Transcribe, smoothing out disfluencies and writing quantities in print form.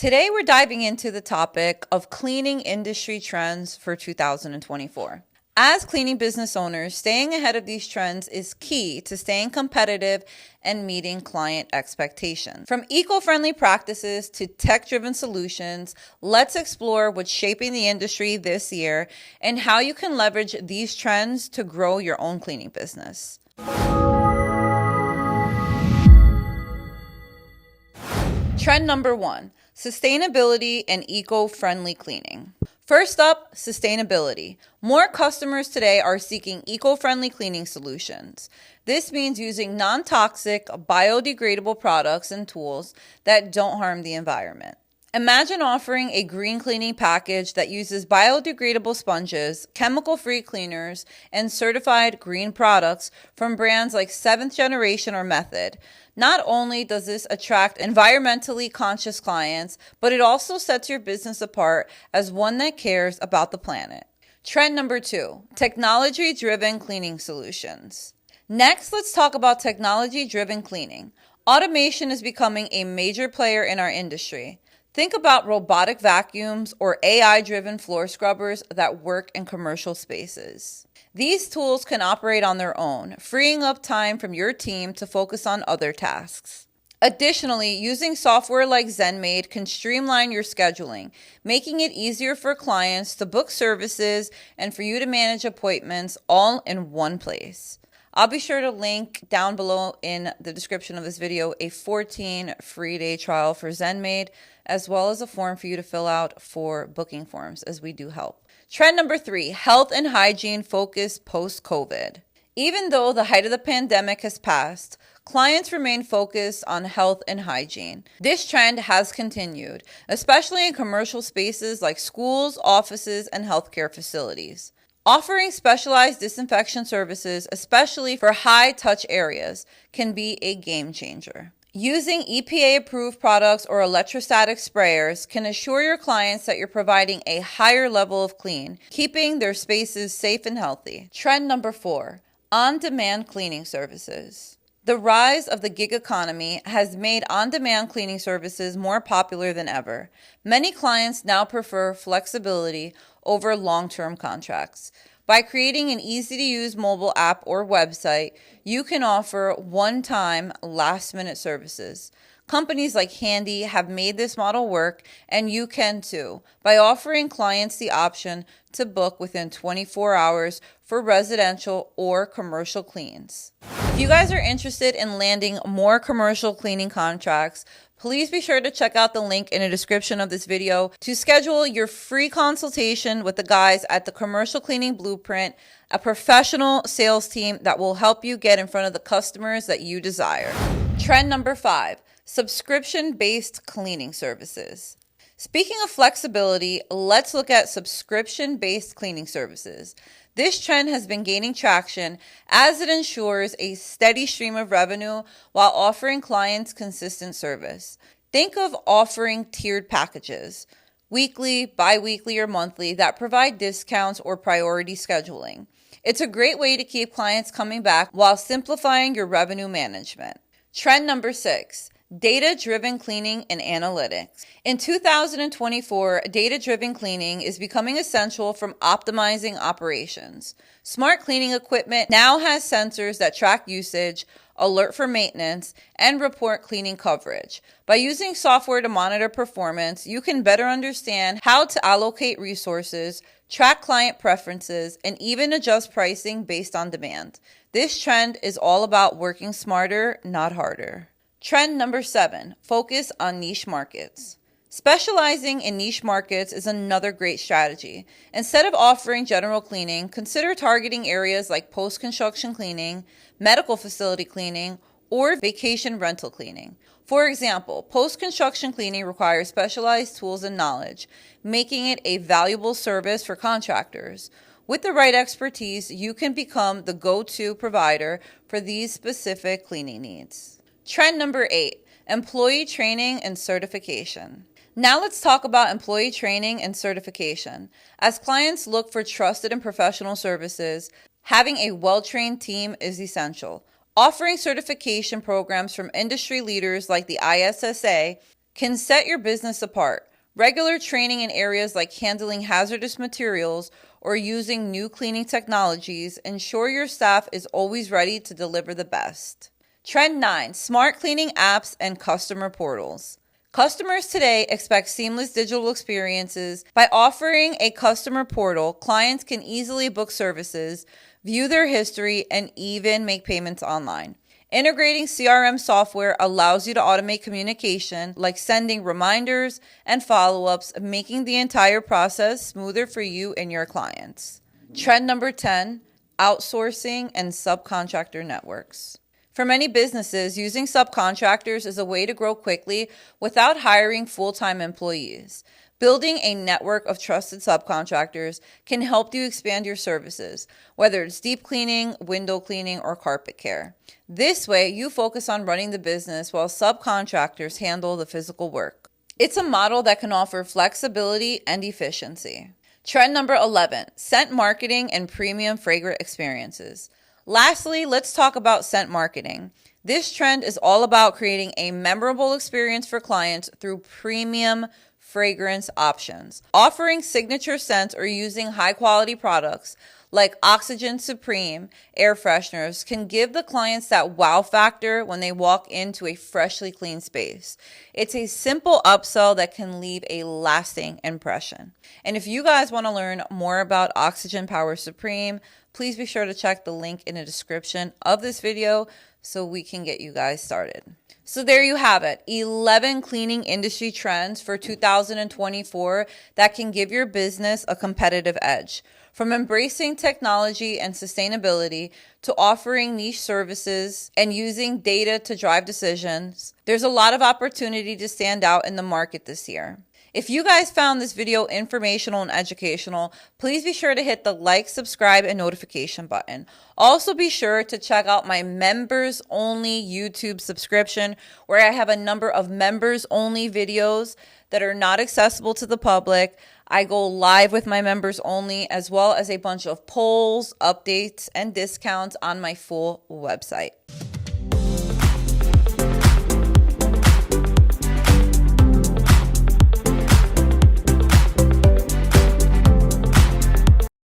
Today we're diving into the topic of cleaning industry trends for 2024. As cleaning business owners, staying ahead of these trends is key to staying competitive and meeting client expectations. From eco-friendly practices to tech-driven solutions, let's explore what's shaping the industry this year and how you can leverage these trends to grow your own cleaning business. Trend number 1, sustainability and eco-friendly cleaning. First up, sustainability. More customers today are seeking eco-friendly cleaning solutions. This means using non-toxic, biodegradable products and tools that don't harm the environment. Imagine offering a green cleaning package that uses biodegradable sponges, chemical-free cleaners, and certified green products from brands like 7th Generation or Method. Not only does this attract environmentally conscious clients, but it also sets your business apart as one that cares about the planet. Trend number 2, technology-driven cleaning solutions. Next, let's talk about technology-driven cleaning. Automation is becoming a major player in our industry. Think about robotic vacuums or AI-driven floor scrubbers that work in commercial spaces. These tools can operate on their own, freeing up time from your team to focus on other tasks. Additionally, using software like ZenMaid can streamline your scheduling, making it easier for clients to book services and for you to manage appointments all in one place. I'll be sure to link down below in the description of this video a 14 free day trial for ZenMaid, as well as a form for you to fill out for booking forms, as we do help. Trend number 3, health and hygiene focus post-COVID. Even though the height of the pandemic has passed, clients remain focused on health and hygiene. This trend has continued, especially in commercial spaces like schools, offices, and healthcare facilities. Offering specialized disinfection services, especially for high-touch areas, can be a game changer. Using EPA-approved products or electrostatic sprayers can assure your clients that you're providing a higher level of clean, keeping their spaces safe and healthy. Trend number 4, on-demand cleaning services. The rise of the gig economy has made on-demand cleaning services more popular than ever. Many clients now prefer flexibility over long-term contracts. By creating an easy-to-use mobile app or website, you can offer one-time, last-minute services. Companies like Handy have made this model work, and you can too, by offering clients the option to book within 24 hours for residential or commercial cleans. If you guys are interested in landing more commercial cleaning contracts, please be sure to check out the link in the description of this video to schedule your free consultation with the guys at the Commercial Cleaning Blueprint, a professional sales team that will help you get in front of the customers that you desire. Trend number 5, subscription-based cleaning services. Speaking of flexibility, let's look at subscription-based cleaning services. This trend has been gaining traction as it ensures a steady stream of revenue while offering clients consistent service. Think of offering tiered packages, weekly, bi-weekly, or monthly, that provide discounts or priority scheduling. It's a great way to keep clients coming back while simplifying your revenue management. Trend number 6, data-driven cleaning and analytics. In 2024, data-driven cleaning is becoming essential from optimizing operations. Smart cleaning equipment now has sensors that track usage, alert for maintenance, and report cleaning coverage. By using software to monitor performance, you can better understand how to allocate resources, track client preferences, and even adjust pricing based on demand. This trend is all about working smarter, not harder. Trend number 7, focus on niche markets. Specializing in niche markets is another great strategy. Instead of offering general cleaning, consider targeting areas like post-construction cleaning, medical facility cleaning, or vacation rental cleaning. For example, post-construction cleaning requires specialized tools and knowledge, making it a valuable service for contractors. With the right expertise, you can become the go-to provider for these specific cleaning needs. Trend number 8, employee training and certification. Now let's talk about employee training and certification. As clients look for trusted and professional services, having a well-trained team is essential. Offering certification programs from industry leaders like the ISSA can set your business apart. Regular training in areas like handling hazardous materials or using new cleaning technologies ensure your staff is always ready to deliver the best. Trend 9, smart cleaning apps and customer portals. Customers today expect seamless digital experiences. By offering a customer portal, clients can easily book services, view their history, and even make payments online. Integrating CRM software allows you to automate communication, like sending reminders and follow-ups, making the entire process smoother for you and your clients. Trend number 10, outsourcing and subcontractor networks. For many businesses, using subcontractors is a way to grow quickly without hiring full-time employees. Building a network of trusted subcontractors can help you expand your services, whether it's deep cleaning, window cleaning, or carpet care. This way, you focus on running the business while subcontractors handle the physical work. It's a model that can offer flexibility and efficiency. Trend number 11, scent marketing and premium fragrant experiences. Lastly, let's talk about scent marketing. This trend is all about creating a memorable experience for clients through premium fragrance options. Offering signature scents or using high-quality products like Oxygen Supreme air fresheners can give the clients that wow factor when they walk into a freshly clean space. It's a simple upsell that can leave a lasting impression. And if you guys want to learn more about Oxygen Power Supreme, please be sure to check the link in the description of this video so we can get you guys started. So there you have it, 11 cleaning industry trends for 2024 that can give your business a competitive edge. From embracing technology and sustainability to offering niche services and using data to drive decisions, there's a lot of opportunity to stand out in the market this year. If you guys found this video informational and educational, please be sure to hit the like, subscribe, and notification button. Also be sure to check out my members only YouTube subscription, where I have a number of members only videos that are not accessible to the public. I go live with my members only, as well as a bunch of polls, updates, and discounts on my full website.